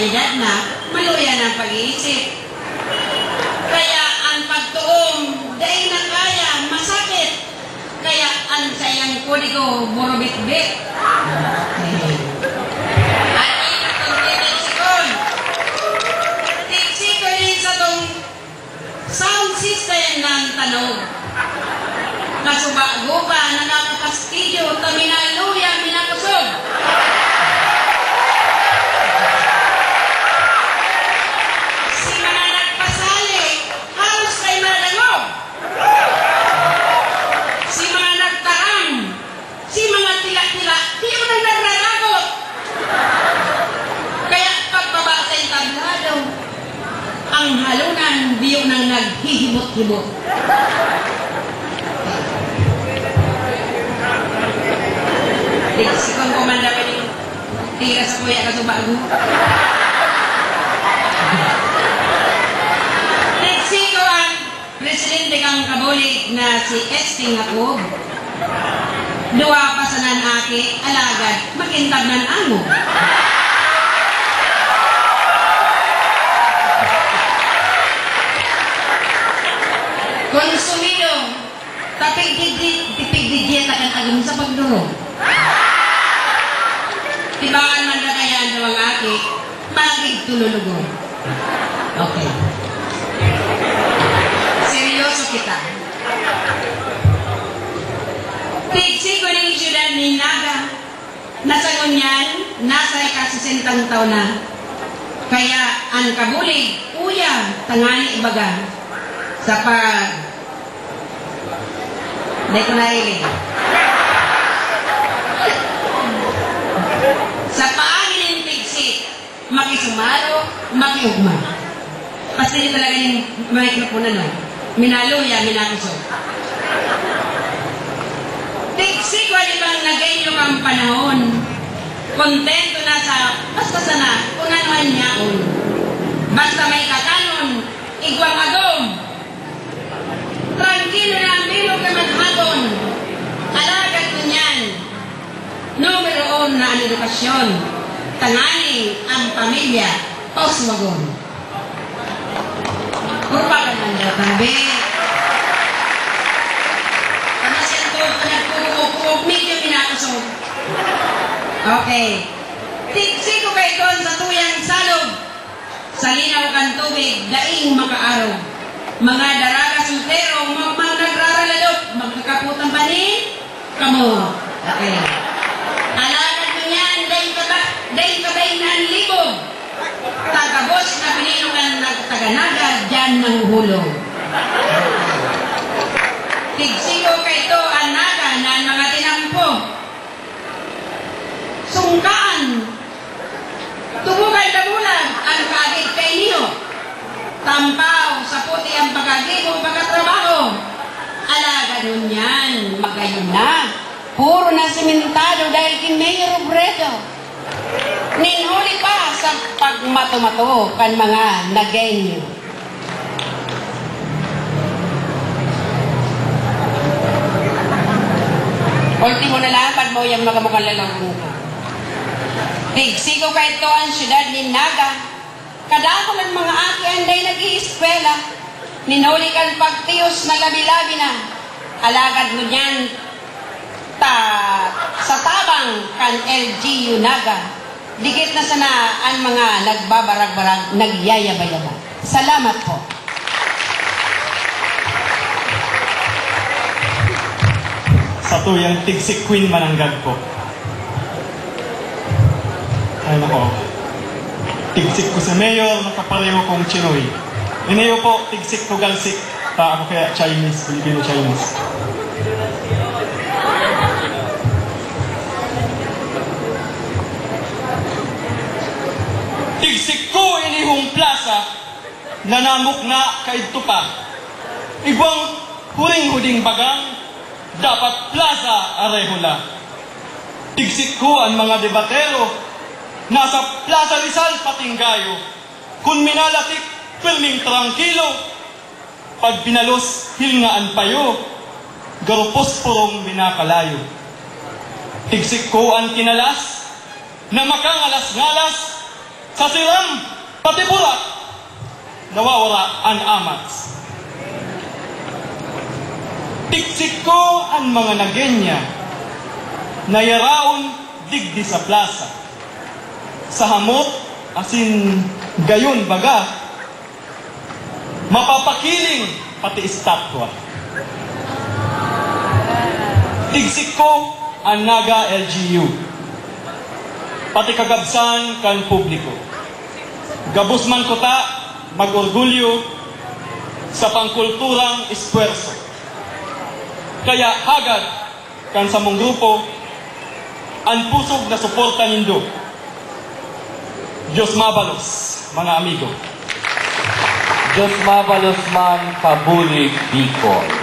edad na, maluya ng pag-iisip. Kaya ang pagtuong, dahil na kaya, masakit. Kaya ang sayang kodigo, burubit-bit. At itong titiksikon. Tiksikon din sa itong sound system ng tanog. Nasubago pa, nakakapastidyo, taminaluya, minakusog. Si mga nagpasali, halos kay manadangog. Si mga nagtarang, si mga tila-tila, di mo nang nagraragot. Kaya pagbaba sa entablado, ang halunan, di mo nang naghihibot-hibot. Sikon komanda pa rin tira sa kuya kasubago. Sikon ang presidente kang kabulig na si Esting Jacob. Dua pa sa nanaki, alagad, makintab ng amo. Konsumido, tipig-digit akan agam sa pagduro. Tibaan man na kaya ang mga aki, magig tululugo. Okay. Seryoso kita. Tigsiko ng siyudad ni Naga, nasa ngunyan, nasa ikasisintang taon na. Kaya ang kabulig, uya, tangani ibaga, sa pag... Hindi ko nailig. Sa paangin ng tigsik, makisumaro, makiugma. Basta hindi talaga yung microphone na, no? Minaluya, minakusog. Tigsik, wali bang nag-inyong ang panahon. Kontento na sa, basta sana, kung ano man niyaon. Basta may kakanon, igwang agom. Tranquilo na ang bilog na manhagon. Alagad mo niyan. Numero 1 na ang edukasyon. Tangani ang pamilya. Oswagon. Kurpa ka man daw, tabi. Panasin ko, nagpupupupuk, medyo pinakusog. Okay. Tiksi ko kayo doon sa tuyang salog. Sa linaw kang tubig, daing makaaraw. Mga daraga sultero, mga nagraralalot, magkakaputang panin, kamo. Okay. Alagad mo yan, daing kabay na ang libog. Tagabos na pinilugan nagtaganaga, dyan ng hulog. Tigsiko ka ito, ang naga na mga tinampo. Sungkaan. Tumugan na bulan, ang kagig kay niyo. Tampaw, sa puti ang pagkagibo, pagkatrabaho. Alagad nun yan, magayon na. Puro na simentado dahil kin Mayor Obredo. Ninhuli pa sa pagmato-mato kan mga nagenyo. Ultimo na lapad mo yung magamukhang lalong ko. Tigsiko ka ito ang syudad ni Naga. Kadako ng mga aki anday nag-iiskwela. Ninuli kan pagtiyos na labi-labi na. Alagad mo niyan sa tabang kan LGU Naga. Dikit na sana ang mga nagbabarag-barag, nagyayaba-yaba. Salamat po. Sa tuyang tigsik queen mananggag po. Ay nako. Tigsik ko sa mayor, nakapareho kong Chinoy. Inayo po, tigsik ko galsik. Ako kaya Chinese, Filipino-Chinese. Tigsik ko inihong plaza, nanamok na kaidto pa. Ibang huring-huding bagang, dapat plaza arehula. Tigsik ko ang mga debatero, nasa Plaza Rizal patinggayo. Kung minalatik, pirming trangkilo. Pag pinalos, hilngaan payo. Garupos purong binakalayo. Tigsik ko ang kinalas, na makangalas-ngalas. Sa siram, pati burak, nawawala ang amats. Tiksik ko ang mga nagenya, nayaraon digdi sa plaza. Sa hamot, asin gayon baga, mapapakiling pati estatwa. Tigsik ko ang Naga LGU, pati kagabsan kan publiko. Gabus man ko ta, mag-orgulyo sa pangkulturang espuerso. Kaya hagad kan sa mong grupo, ang pusog na suporta nindo. Diyos mabalos, mga amigo. Diyos mabalos man kabulig Bicol.